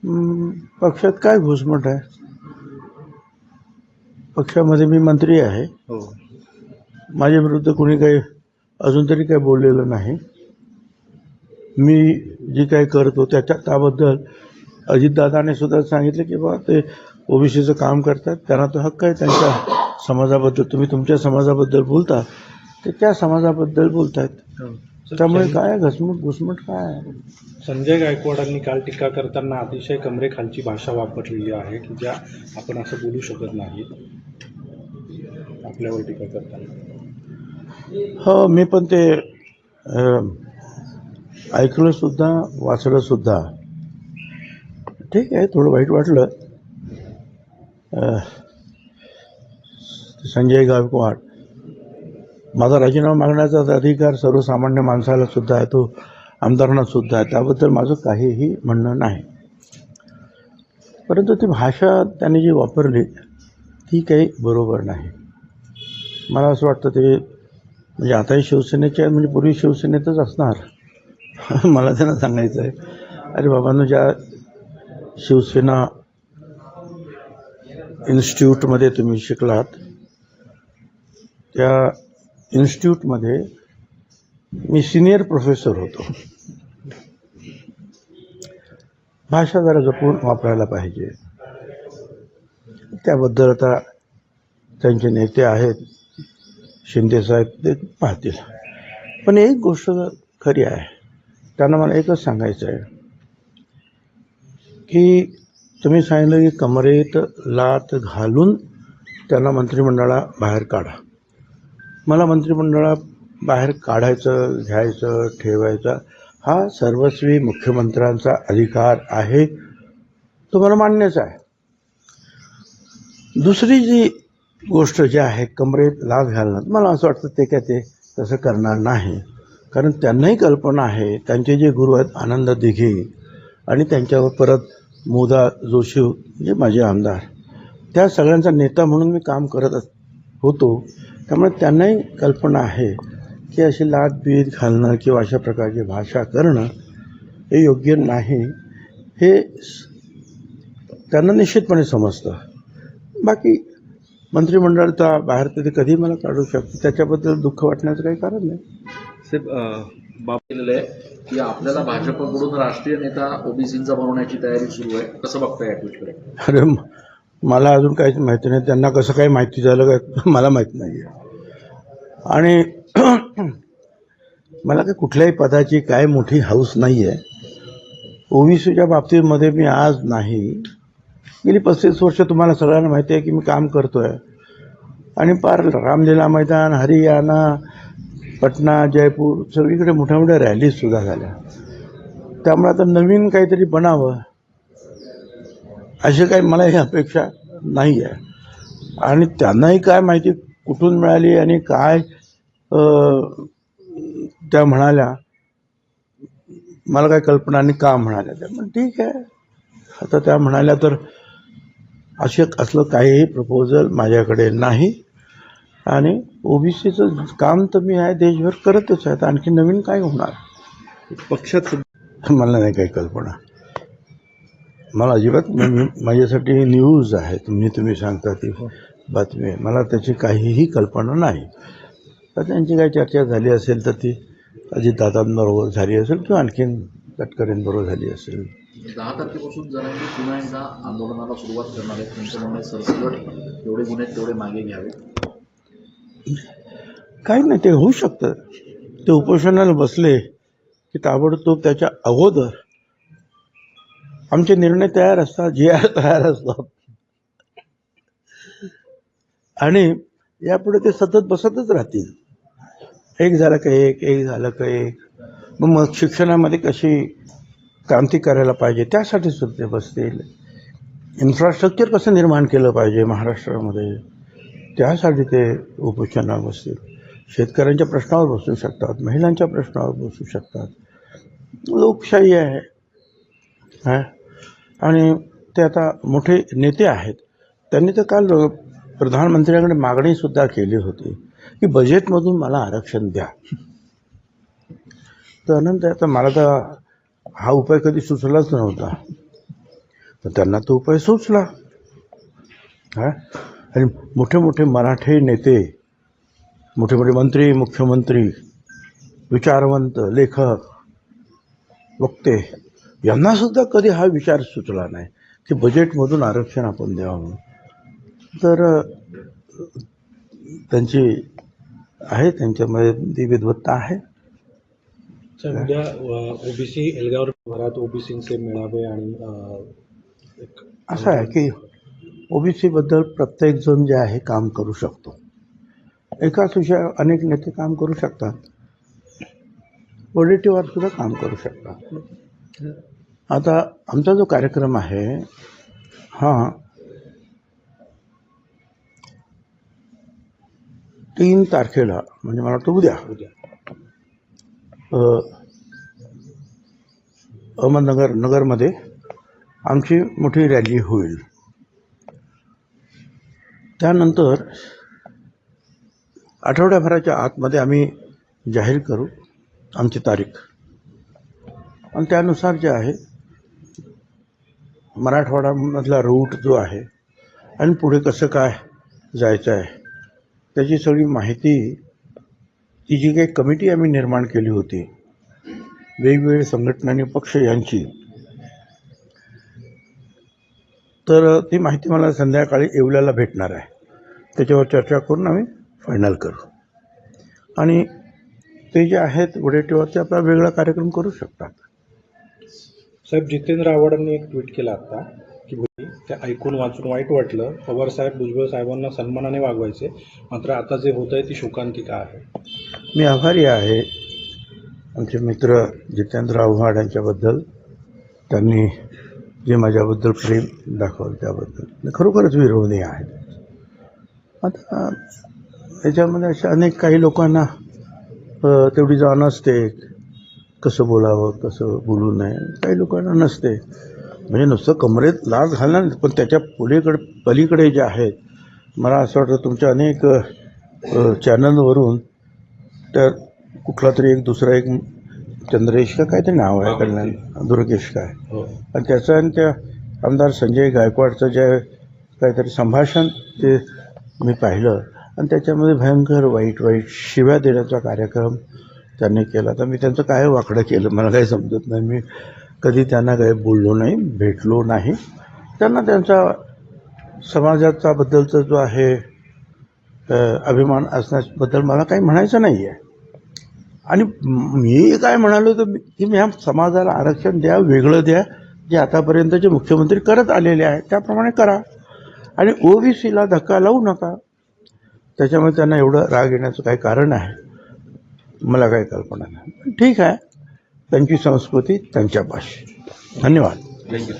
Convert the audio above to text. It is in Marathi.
पक्षात काय घुसमट आहे? पक्षामध्ये मी मंत्री आहे. हो. माझ्या विरुद्ध कोणी काही अजून तरी काही बोललेलं नाही. मी जे काही करतो त्याबद्दल अजितदादाने सुद्धा सांगितलं की बा ते ओबीसीचं काम करतात, त्यांना तो हक्क आहे त्यांच्या समाजाबद्दल. तुम्ही तुमच्या समाजाबद्दल बोलता, ते त्या समाजाबद्दल बोलतायत. त्यामुळे काय घुसमट काय आहे? संजय गायकवाडांनी काल टीका करताना अतिशय कमरेखालची भाषा वापरलेली आहे की ज्या आपण असं बोलू शकत नाही आपल्यावर टीका करताना. हो, मी पण ते ऐकलं सुद्धा, वाचलं सुद्धा. ठीक आहे, थोडं वाईट वाटलं. संजय गायकवाड, माझा राजीनामा मागण्याचा अधिकार सर्वसामान्य माणसाला सुद्धा आहे, तो आमदारांना सुद्धा आहे. त्याबद्दल माझं काहीही म्हणणं नाही. परंतु ती भाषा त्यांनी जी वापरली ती काही बरोबर नाही. मला असं वाटतं ते म्हणजे आताही शिवसेनेचे आहे, म्हणजे पूर्वी शिवसेनेतच असणार. मला त्यांना सांगायचं आहे, अरे बाबांनो, ज्या शिवसेना इन्स्टिट्यूटमध्ये तुम्ही शिकलात, त्या इन्स्टिट्यूटमध्ये मी सिनियर प्रोफेसर होतो. भाषा जरा जपून वापरायला पाहिजे. त्याबद्दल आता त्यांचे नेते आहेत शिंदेसाहेब, ते पाहतील. पण एक गोष्ट खरी आहे, त्यांना मला एकच सांगायचं आहे की तुम्ही सांगितलं की कमरेत लात घालून त्यांना मंत्रिमंडळा बाहेर काढा. मला मंत्रिमंडळा बाहेर काढायचं, घ्यायचं, ठेवायचं हा सर्वस्वी मुख्यमंत्र्यांचा अधिकार आहे, तो मला मान्यच आहे. दुसरी जी गोष्ट जी आहे कमरेत लात घालणं, मला असं वाटतं ते काय ते तसं करणार नाही. कारण त्यांनाही कल्पना आहे, त्यांचे जे गुरु आहेत आनंद दिघे आणि त्यांच्यावर परत मोदा जोशी म्हणजे माझे आमदार, त्या सगळ्यांचा नेता म्हणून मी काम करत होतो. त्यामुळे त्यांनाही कल्पना आहे की अशी लात बीत घालणं किंवा अशा प्रकारची भाषा करणं हे योग्य नाही, हे त्यांना निश्चितपणे समजतं. बाकी मंत्रिमंडळाचा बाहेर ते कधी मला काढू शकतो, त्याच्याबद्दल दुःख वाटण्याचं काही कारण नाही. साहेब, बाब केलेलं आहे की आपल्याला भाजपकडून राष्ट्रीय नेता ओबीसींचा बनवण्याची तयारी सुरू आहे, कसं बघताय या ट्विटकडे? अरे मला अजून काहीच माहिती नाही, त्यांना कसं काही माहिती झालं काय मला माहीत नाही आहे. आणि मला काही कुठल्याही पदाची काय मोठी हौस नाही आहे. ओबीसीच्या बाबतीमध्ये मी आज नाही, गेली 35 वर्ष तुम्हाला सगळ्यांना माहिती आहे की मी काम करतो आहे. आणि पार रामलीला मैदान, हरियाणा, पटना, जयपूर सगळीकडे मोठ्या मोठ्या रॅलीजसुद्धा झाल्या. त्यामुळे आता नवीन काहीतरी बनावं अशी काही मला ही अपेक्षा नाही आहे. आणि त्यांनाही काय माहिती कुठून मिळाली आणि काय त्या म्हणाल्या, मला काय कल्पना आणि का म्हणाल्या त्या. पण ठीक आहे, आता त्या म्हणाल्या तर असलं काहीही प्रपोजल माझ्याकडे नाही. आणि ओबीसीचं काम तर मी आहे देशभर करतच आहे, आणखी नवीन काय होणार पक्षात मला नाही काही कल्पना. मला अजिबात माझ्यासाठी न्यूज आहे, तुम्ही सांगता ती बातमी आहे, मला त्याची काहीही कल्पना नाही. तर त्यांची काही चर्चा झाली असेल तर ती अजितदादांबरोबर झाली असेल किंवा आणखीन तटकरेंबरोबर झाली असेल. 10 तारखेपासून जरांगे पुन्हा एकदा आंदोलनाला सुरुवात करणार आहेत. तुमचं म्हणणं सरसकट जेवढे गुन्हे तेवढे मागे घ्यावे. काही नाही, ते होऊ शकतं. ते उपोषणाला बसले की ताबडतोब त्याच्या अगोदर आमचे निर्णय तयार असतात, जे तयार असतात. आणि यापुढे ते सतत बसतच राहतील. एक झालं का एक झालं का एक. मग शिक्षणामध्ये कशी क्रांती करायला पाहिजे त्यासाठी सुद्धा ते बसतील. इन्फ्रास्ट्रक्चर कसं निर्माण केलं पाहिजे महाराष्ट्रामध्ये त्यासाठी ते उपोषणावर बसतील. शेतकऱ्यांच्या प्रश्नावर बसू शकतात, महिलांच्या प्रश्नावर बसू शकतात. लोकशाही आहे आणि ते आता मोठे नेते आहेत. त्यांनी तर काल प्रधानमंत्र्यांकडे मागणीसुद्धा केली होती की बजेटमधून मला आरक्षण द्या. तर अनंत आता मला तर हा उपाय कधी सुचलाच नव्हता. तर त्यांना तो उपाय सुचला. हा आणि मोठे मोठे मराठी नेते, मोठे मोठे मंत्री, मुख्यमंत्री, विचारवंत, लेखक, वक्ते यांना सुद्धा कधी हा विचार सुचला नाही की बजेटमधून आरक्षण आपण द्यावं. तर त्यांची आहे, त्यांच्यामध्ये ती विद्वत्ता आहे. साहेब, उद्या ओबीसी एल्गार भरात ओबीसीचे मेळावे आणि असं आहे की ओबीसीबद्दल प्रत्येकजण जे आहे काम करू शकतो. एकाच विषयावर अनेक नेते काम करू शकतात, पॉझिटिव्हवर सुद्धा काम करू शकतात. आता आमचा जो कार्यक्रम आहे हा 3 तारखेला म्हणजे मला वाटतं उद्या नगरमध्ये आमची मोठी रॅली होईल. त्यानंतर आठवड्याभराच्या आतमध्ये आम्ही जाहीर करू आमची तारीख, आणि त्यानुसार जे आहे मराठवाड्यामधला रूट जो आहे आणि पुढे कसं काय जायचं आहे त्याची सगळी माहिती, ती जी काही कमिटी आम्ही निर्माण केली होती वेगवेगळे संघटना आणि पक्ष यांची, तर ती माहिती मला संध्याकाळी येवल्याला भेटणार आहे. त्याच्यावर चर्चा करून आम्ही फायनल करू, आणि ते जे आहेत वडेट्टीवरती आपला वेगळा कार्यक्रम करू शकतात. साहेब, जितेंद्र आव्हाडांनी एक ट्विट केलं आता की ते ऐकून वाचून वाईट वाटलं. पवारसाहेब भुजबळ साहेबांना सन्मानाने वागवायचे, मात्र आता जे होत आहे ती शोकांतिका आहे. मी आभारी आहे आमचे मित्र जितेंद्र आव्हाड यांच्याबद्दल. त्यांनी जे माझ्याबद्दल प्रेम दाखवलं त्याबद्दल खरोखरच विरोधी आहेत. आता याच्यामध्ये अशा अनेक काही लोकांना तेवढी जाण नसते, कसं बोलावं कसं बोलू नये. काही लोकांना नसते, म्हणजे नुसतं कमरेत लाच घालणार, पण त्याच्या पलीकडे जे आहेत, मला असं वाटतं तुमच्या अनेक चॅनलवरून त्या कुठला तरी एक दुसरा एक चंद्रेश का काहीतरी नाव आहे कल्याण दुर्गेश काय, आणि त्याचं आणि त्या आमदार संजय गायकवाडचं जे काहीतरी संभाषण ते मी पाहिलं, आणि त्याच्यामध्ये भयंकर वाईट शिव्या देण्याचा कार्यक्रम त्यांनी केला. तर मी त्यांचं काय वाकडं केलं मला काही समजत नाही. मी कधी त्यांना काही बोललो नाही, भेटलो नाही. त्यांना त्यांचा समाजाचा बद्दलचा जो आहे अभिमान असण्याबद्दल मला काही म्हणायचं नाही आहे. आणि मी काय म्हणालो तर की ह्या समाजाला आरक्षण द्या, वेगळं द्या, जे आतापर्यंतचे मुख्यमंत्री करत आलेले आहेत त्याप्रमाणे करा, आणि ओबीसीला धक्का लावू नका. त्याच्यामुळे त्यांना एवढं राग येण्याचं काही कारण आहे मला काही कल्पना नाही. ठीक आहे, त्यांची संस्कृती त्यांच्या भाषेत. धन्यवाद. थँक्यू.